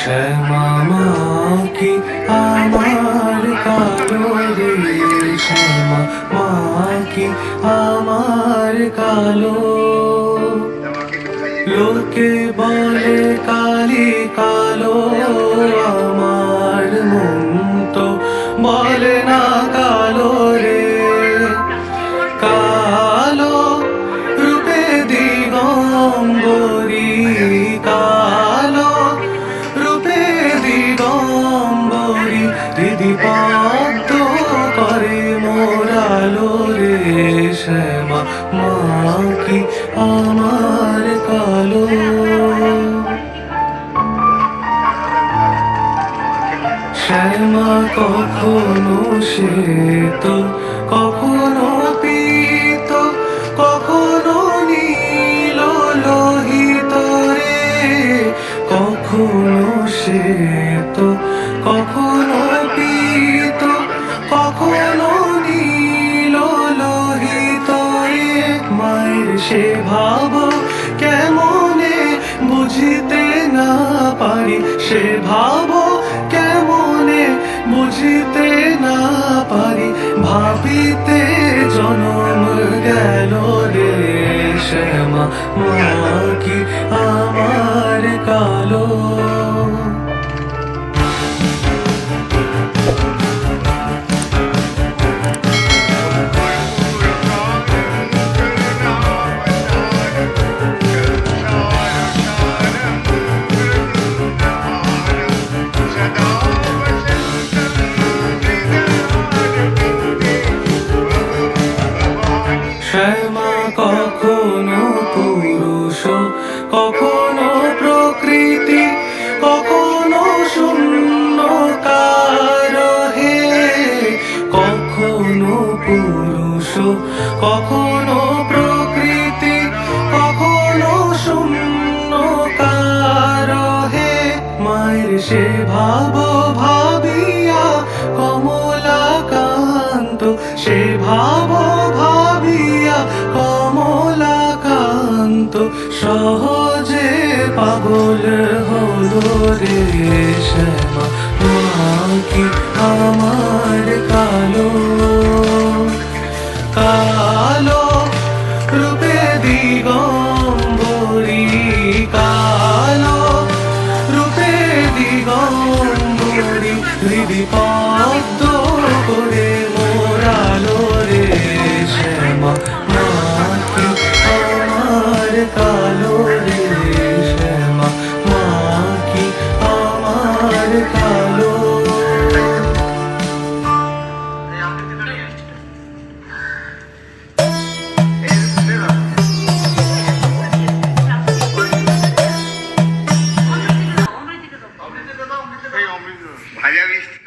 শ্যামা মা কি আমার কালো রে, শ্যামা মা কি আমার কালো। লোকে বলে কালি কালো, আমার মন তো বলে না কালো রে। কালো রূপে দিগম্বরী, কালো রূপে দিগম্বরী, হৃদি পদ্ম করে মোরালো রে। শ্যামা মা কি আমার কালো। শ্যামা কখনো শ্বেত, কখনো পীত, কখনো নীল লোহিত রে। কখনো শ্বেত, কখনো পীত, কখনো নীল লোহিত রে। মায়ের সে ভাব কেমনে বুঝিতে না পারি, সে ভাব কেমনে বুঝিতে না পারি, ভাবিতে জনম গেল রে। শ্যামা মা কি আমার কালো। শ্যামা কখনো পুরুষ, কখনো প্রকৃতি, কখনো শূন্যকার হে। কখনো পুরুষ, কখনো প্রকৃতি, কখনো শূন্যকার হে। মায়ের সে ভাব ভাবিয়া কমলাকান্ত, সে ভাব ভাবিয়া কমলাকান্ত, সহজে পাগল হলো রে। শ্যামা মা কি আমার কালো। কালো রূপে দিগম্বরী, কালো রূপে দিগম্বরী, হৃদি পদ্ম